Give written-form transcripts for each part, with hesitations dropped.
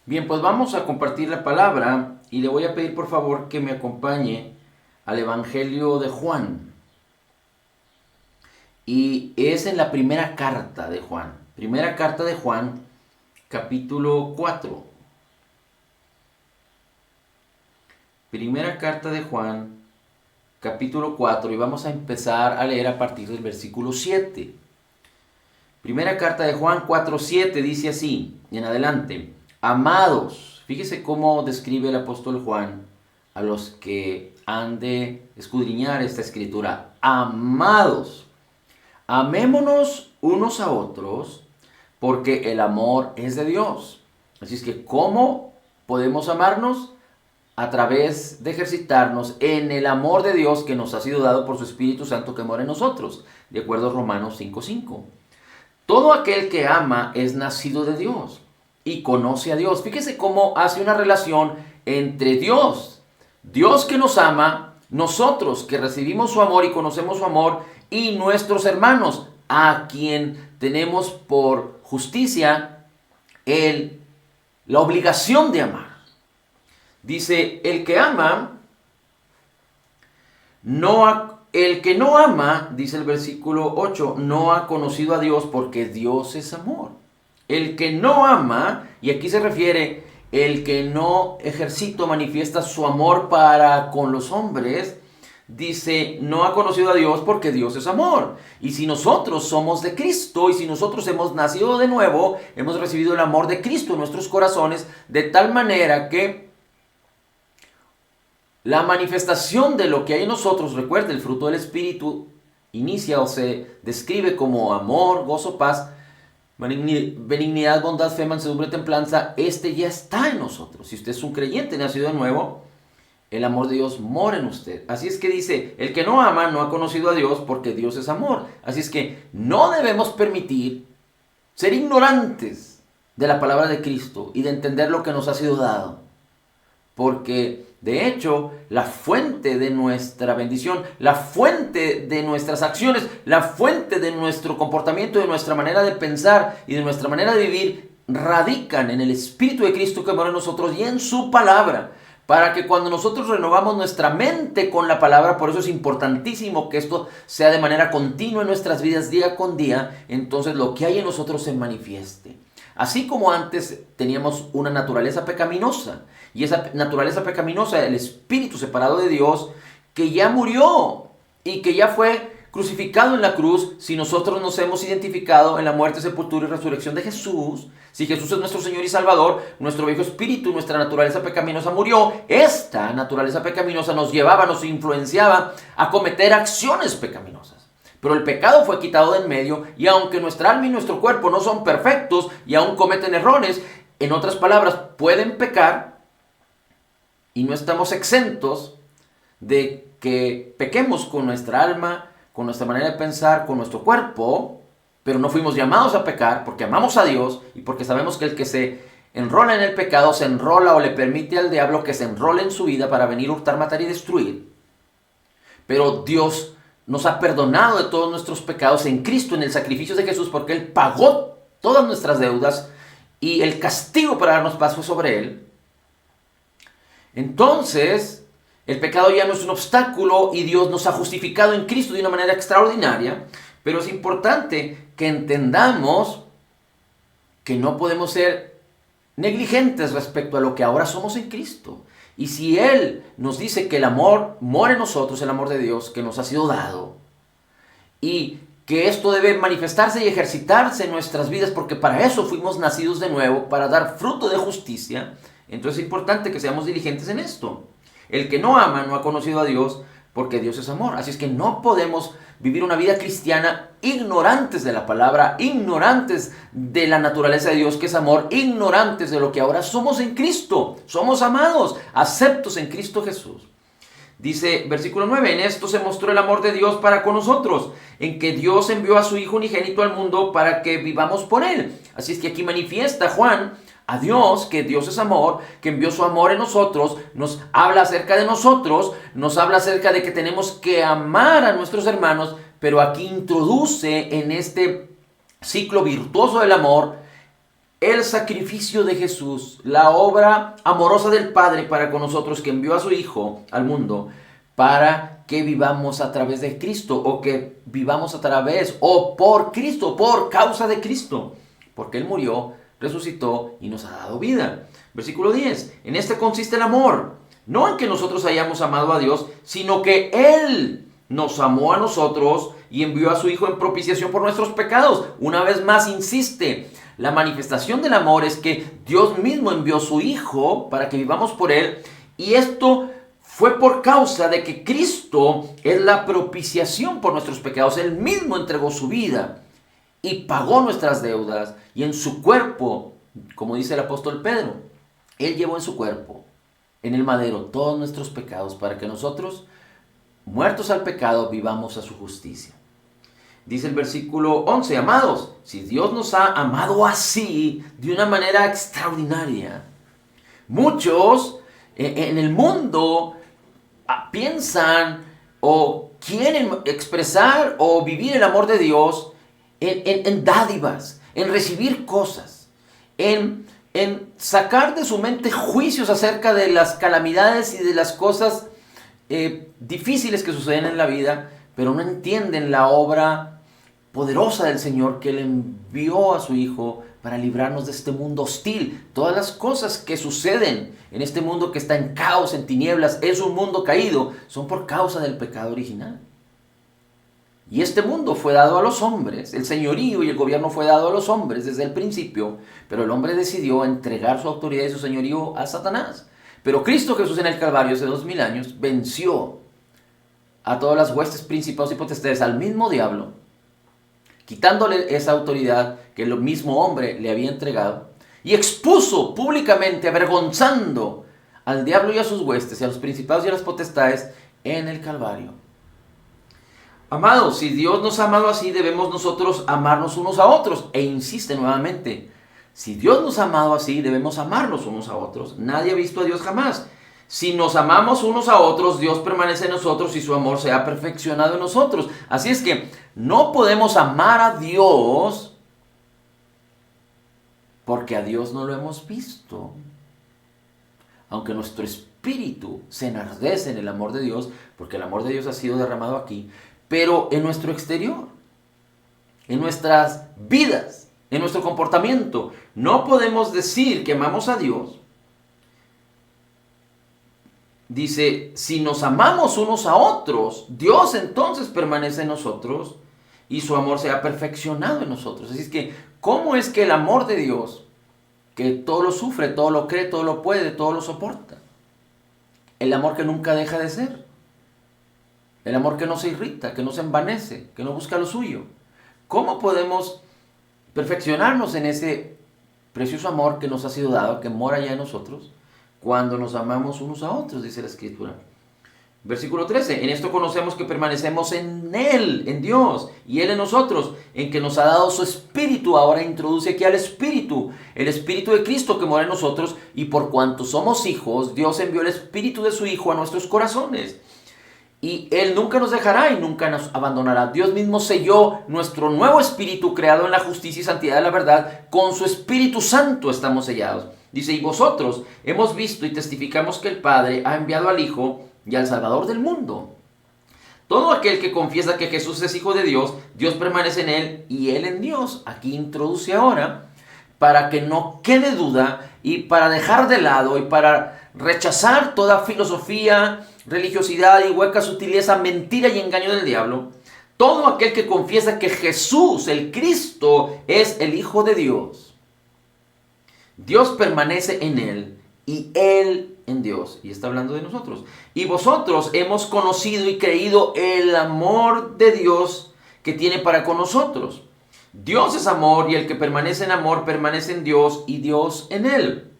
Bien, pues vamos a compartir la palabra y le voy a pedir por favor que me acompañe al Evangelio de Juan. Y es en la primera carta de Juan. Primera carta de Juan, capítulo 4. Primera carta de Juan, capítulo 4. Y vamos a empezar a leer a partir del versículo 7. Primera carta de Juan 4:7 dice así, y en adelante: Amados, fíjese cómo describe el apóstol Juan a los que han de escudriñar esta escritura. Amados, amémonos unos a otros, porque el amor es de Dios. Así es que, ¿cómo podemos amarnos? A través de ejercitarnos en el amor de Dios que nos ha sido dado por su Espíritu Santo que mora en nosotros, de acuerdo a Romanos 5:5. Todo aquel que ama es nacido de Dios y conoce a Dios. Fíjese cómo hace una relación entre Dios que nos ama, nosotros que recibimos su amor y conocemos su amor, y nuestros hermanos, a quien tenemos por justicia la obligación de amar. Dice, el que no ama, dice el versículo 8, no ha conocido a Dios porque Dios es amor. El que no ama, y aquí se refiere, el que no ejercita o manifiesta su amor para con los hombres, dice, no ha conocido a Dios porque Dios es amor. Y si nosotros somos de Cristo, y si nosotros hemos nacido de nuevo, hemos recibido el amor de Cristo en nuestros corazones, de tal manera que la manifestación de lo que hay en nosotros, recuerde, el fruto del Espíritu inicia o se describe como amor, gozo, paz, benignidad, bondad, fe, mansedumbre, templanza. Este ya está en nosotros. Si usted es un creyente nacido de nuevo, el amor de Dios mora en usted. Así es que dice, el que no ama no ha conocido a Dios porque Dios es amor. Así es que no debemos permitir ser ignorantes de la palabra de Cristo y de entender lo que nos ha sido dado. Porque, de hecho, la fuente de nuestra bendición, la fuente de nuestras acciones, la fuente de nuestro comportamiento, de nuestra manera de pensar y de nuestra manera de vivir, radican en el Espíritu de Cristo que mora en nosotros y en su palabra. Para que cuando nosotros renovamos nuestra mente con la palabra, por eso es importantísimo que esto sea de manera continua en nuestras vidas, día con día, entonces lo que hay en nosotros se manifieste. Así como antes teníamos una naturaleza pecaminosa, y esa naturaleza pecaminosa, el espíritu separado de Dios, que ya murió y que ya fue crucificado en la cruz, si nosotros nos hemos identificado en la muerte, sepultura y resurrección de Jesús, si Jesús es nuestro Señor y Salvador, nuestro viejo espíritu, nuestra naturaleza pecaminosa murió. Esta naturaleza pecaminosa nos llevaba, nos influenciaba a cometer acciones pecaminosas. Pero el pecado fue quitado de en medio, y aunque nuestra alma y nuestro cuerpo no son perfectos y aún cometen errores, en otras palabras, pueden pecar y no estamos exentos de que pequemos con nuestra alma, con nuestra manera de pensar, con nuestro cuerpo, pero no fuimos llamados a pecar porque amamos a Dios y porque sabemos que el que se enrola en el pecado se enrola o le permite al diablo que se enrole en su vida para venir a hurtar, matar y destruir. Pero Dios nos ha perdonado de todos nuestros pecados en Cristo, en el sacrificio de Jesús, porque Él pagó todas nuestras deudas y el castigo para darnos paz fue sobre Él. Entonces, el pecado ya no es un obstáculo y Dios nos ha justificado en Cristo de una manera extraordinaria, pero es importante que entendamos que no podemos ser negligentes respecto a lo que ahora somos en Cristo. Y si Él nos dice que el amor mora en nosotros, el amor de Dios que nos ha sido dado, y que esto debe manifestarse y ejercitarse en nuestras vidas, porque para eso fuimos nacidos de nuevo, para dar fruto de justicia, entonces es importante que seamos diligentes en esto. El que no ama no ha conocido a Dios, porque Dios es amor. Así es que no podemos vivir una vida cristiana ignorantes de la palabra, ignorantes de la naturaleza de Dios que es amor, ignorantes de lo que ahora somos en Cristo. Somos amados, aceptos en Cristo Jesús. Dice versículo 9, en esto se mostró el amor de Dios para con nosotros, en que Dios envió a su Hijo unigénito al mundo para que vivamos por Él. Así es que aquí manifiesta Juan a Dios, que Dios es amor, que envió su amor en nosotros, nos habla acerca de nosotros, nos habla acerca de que tenemos que amar a nuestros hermanos, pero aquí introduce en este ciclo virtuoso del amor el sacrificio de Jesús, la obra amorosa del Padre para con nosotros, que envió a su Hijo al mundo para que vivamos a través de Cristo, o que vivamos a través o por Cristo, por causa de Cristo, porque Él murió, resucitó y nos ha dado vida. Versículo 10, en este consiste el amor, no en que nosotros hayamos amado a Dios, sino que Él nos amó a nosotros y envió a su Hijo en propiciación por nuestros pecados. Una vez más insiste, la manifestación del amor es que Dios mismo envió a su Hijo para que vivamos por Él, y esto fue por causa de que Cristo es la propiciación por nuestros pecados. Él mismo entregó su vida y pagó nuestras deudas, y en su cuerpo, como dice el apóstol Pedro, Él llevó en su cuerpo, en el madero, todos nuestros pecados para que nosotros, muertos al pecado, vivamos a su justicia. Dice el versículo 11, amados, si Dios nos ha amado así, de una manera extraordinaria, muchos en el mundo piensan o quieren expresar o vivir el amor de Dios en dádivas, en recibir cosas, en sacar de su mente juicios acerca de las calamidades y de las cosas difíciles que suceden en la vida, pero no entienden la obra poderosa del Señor, que Él envió a su Hijo para librarnos de este mundo hostil. Todas las cosas que suceden en este mundo que está en caos, en tinieblas, es un mundo caído, son por causa del pecado original. Y este mundo fue dado a los hombres, el señorío y el gobierno fue dado a los hombres desde el principio, pero el hombre decidió entregar su autoridad y su señorío a Satanás. Pero Cristo Jesús en el Calvario hace 2000 años venció a todas las huestes, principados y potestades, al mismo diablo, quitándole esa autoridad que el mismo hombre le había entregado, y expuso públicamente, avergonzando al diablo y a sus huestes, y a los principados y a las potestades en el Calvario. Amados, si Dios nos ha amado así, debemos nosotros amarnos unos a otros. E insiste nuevamente, si Dios nos ha amado así, debemos amarnos unos a otros. Nadie ha visto a Dios jamás. Si nos amamos unos a otros, Dios permanece en nosotros y su amor se ha perfeccionado en nosotros. Así es que no podemos amar a Dios porque a Dios no lo hemos visto. Aunque nuestro espíritu se enardece en el amor de Dios, porque el amor de Dios ha sido derramado aquí, pero en nuestro exterior, en nuestras vidas, en nuestro comportamiento, no podemos decir que amamos a Dios. Dice, si nos amamos unos a otros, Dios entonces permanece en nosotros y su amor se ha perfeccionado en nosotros. Así es que, ¿cómo es que el amor de Dios, que todo lo sufre, todo lo cree, todo lo puede, todo lo soporta? El amor que nunca deja de ser. El amor que no se irrita, que no se envanece, que no busca lo suyo. ¿Cómo podemos perfeccionarnos en ese precioso amor que nos ha sido dado, que mora ya en nosotros, cuando nos amamos unos a otros, dice la Escritura? Versículo 13, en esto conocemos que permanecemos en Él, en Dios, y Él en nosotros, en que nos ha dado su Espíritu. Ahora introduce aquí al Espíritu, el Espíritu de Cristo que mora en nosotros, y por cuanto somos hijos, Dios envió el Espíritu de su Hijo a nuestros corazones. Y Él nunca nos dejará y nunca nos abandonará. Dios mismo selló nuestro nuevo espíritu, creado en la justicia y santidad de la verdad. Con su Espíritu Santo estamos sellados. Dice, y vosotros hemos visto y testificamos que el Padre ha enviado al Hijo y al Salvador del mundo. Todo aquel que confiesa que Jesús es Hijo de Dios, Dios permanece en Él y Él en Dios. Aquí introduce ahora, para que no quede duda y para dejar de lado y para rechazar toda filosofía, religiosidad y hueca sutileza, mentira y engaño del diablo. Todo aquel que confiesa que Jesús, el Cristo, es el Hijo de Dios, Dios permanece en Él y Él en Dios. Y está hablando de nosotros. Y vosotros hemos conocido y creído el amor de Dios que tiene para con nosotros. Dios es amor y el que permanece en amor permanece en Dios y Dios en Él.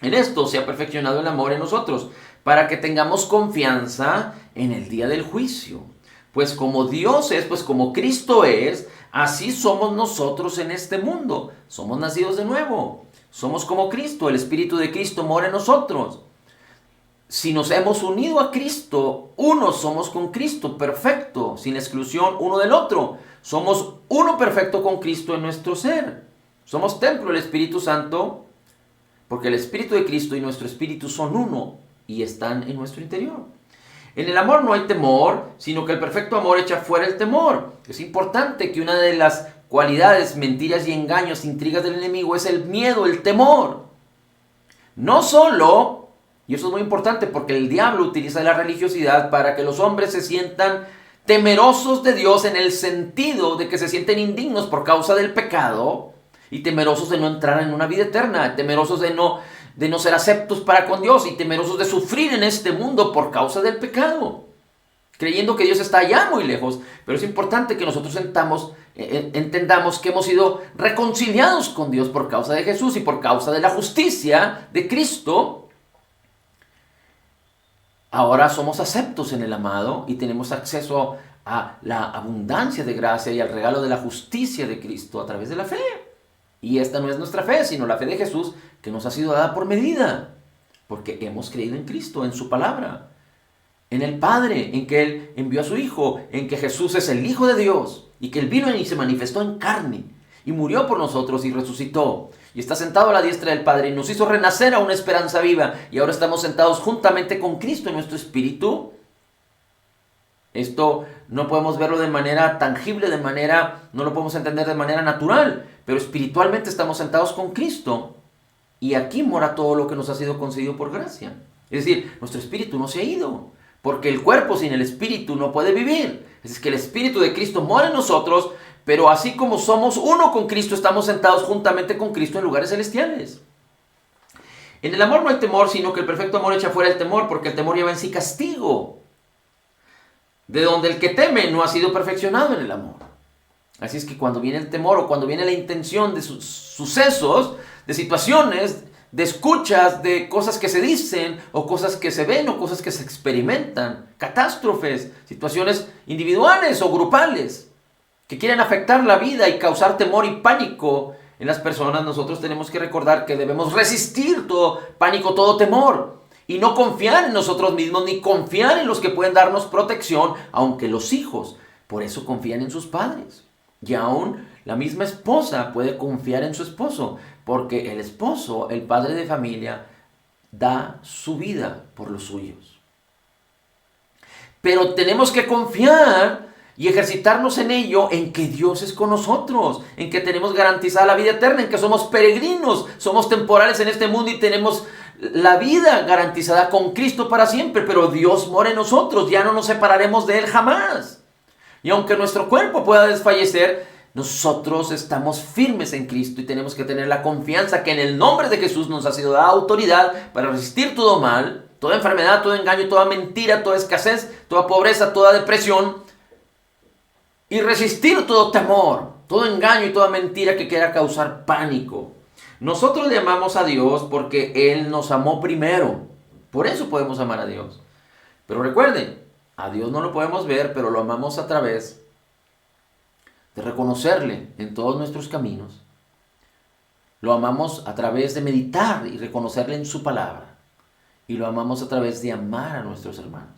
En esto se ha perfeccionado el amor en nosotros, para que tengamos confianza en el día del juicio. Pues como Dios es, pues como Cristo es, así somos nosotros en este mundo. Somos nacidos de nuevo. Somos como Cristo, el Espíritu de Cristo mora en nosotros. Si nos hemos unido a Cristo, unos somos con Cristo, perfecto, sin exclusión uno del otro. Somos uno perfecto con Cristo en nuestro ser. Somos templo del Espíritu Santo porque el Espíritu de Cristo y nuestro Espíritu son uno y están en nuestro interior. En el amor no hay temor, sino que el perfecto amor echa fuera el temor. Es importante que una de las cualidades, mentiras y engaños, intrigas del enemigo es el miedo, el temor. No solo, y eso es muy importante porque el diablo utiliza la religiosidad para que los hombres se sientan temerosos de Dios en el sentido de que se sienten indignos por causa del pecado y temerosos de no entrar en una vida eterna, temerosos de no ser aceptos para con Dios y temerosos de sufrir en este mundo por causa del pecado, creyendo que Dios está allá muy lejos. Pero es importante que nosotros entendamos que hemos sido reconciliados con Dios por causa de Jesús y por causa de la justicia de Cristo. Ahora somos aceptos en el amado y tenemos acceso a la abundancia de gracia y al regalo de la justicia de Cristo a través de la fe. Y esta no es nuestra fe, sino la fe de Jesús, que nos ha sido dada por medida, porque hemos creído en Cristo, en su palabra, en el Padre, en que Él envió a su Hijo, en que Jesús es el Hijo de Dios, y que Él vino y se manifestó en carne, y murió por nosotros y resucitó, y está sentado a la diestra del Padre, y nos hizo renacer a una esperanza viva, y ahora estamos sentados juntamente con Cristo en nuestro espíritu. Esto no podemos verlo de manera tangible, no lo podemos entender de manera natural, pero espiritualmente estamos sentados con Cristo y aquí mora todo lo que nos ha sido concedido por gracia. Es decir, nuestro espíritu no se ha ido, porque el cuerpo sin el espíritu no puede vivir. Es decir, que el espíritu de Cristo mora en nosotros, pero así como somos uno con Cristo, estamos sentados juntamente con Cristo en lugares celestiales. En el amor no hay temor, sino que el perfecto amor echa fuera el temor, porque el temor lleva en sí castigo, de donde el que teme no ha sido perfeccionado en el amor. Así es que cuando viene el temor o cuando viene la intención de sucesos, de situaciones, de escuchas, de cosas que se dicen o cosas que se ven o cosas que se experimentan, catástrofes, situaciones individuales o grupales que quieren afectar la vida y causar temor y pánico en las personas, nosotros tenemos que recordar que debemos resistir todo pánico, todo temor. Y no confiar en nosotros mismos, ni confiar en los que pueden darnos protección, aunque los hijos, por eso confían en sus padres. Y aún la misma esposa puede confiar en su esposo, porque el esposo, el padre de familia, da su vida por los suyos. Pero tenemos que confiar y ejercitarnos en ello, en que Dios es con nosotros, en que tenemos garantizada la vida eterna, en que somos peregrinos, somos temporales en este mundo y tenemos la vida garantizada con Cristo para siempre, pero Dios mora en nosotros, ya no nos separaremos de Él jamás. Y aunque nuestro cuerpo pueda desfallecer, nosotros estamos firmes en Cristo y tenemos que tener la confianza que en el nombre de Jesús nos ha sido dada autoridad para resistir todo mal, toda enfermedad, todo engaño, toda mentira, toda escasez, toda pobreza, toda depresión, y resistir todo temor, todo engaño y toda mentira que quiera causar pánico. Nosotros le amamos a Dios porque Él nos amó primero. Por eso podemos amar a Dios. Pero recuerden, a Dios no lo podemos ver, pero lo amamos a través de reconocerle en todos nuestros caminos. Lo amamos a través de meditar y reconocerle en su palabra. Y lo amamos a través de amar a nuestros hermanos.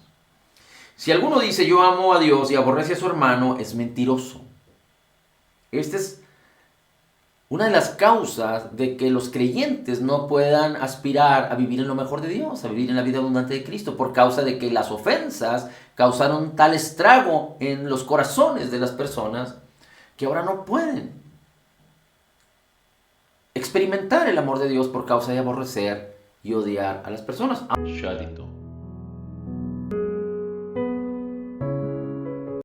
Si alguno dice yo amo a Dios y aborrece a su hermano, es mentiroso. Esta es una de las causas de que los creyentes no puedan aspirar a vivir en lo mejor de Dios, a vivir en la vida abundante de Cristo, por causa de que las ofensas causaron tal estrago en los corazones de las personas que ahora no pueden experimentar el amor de Dios por causa de aborrecer y odiar a las personas. Shalito.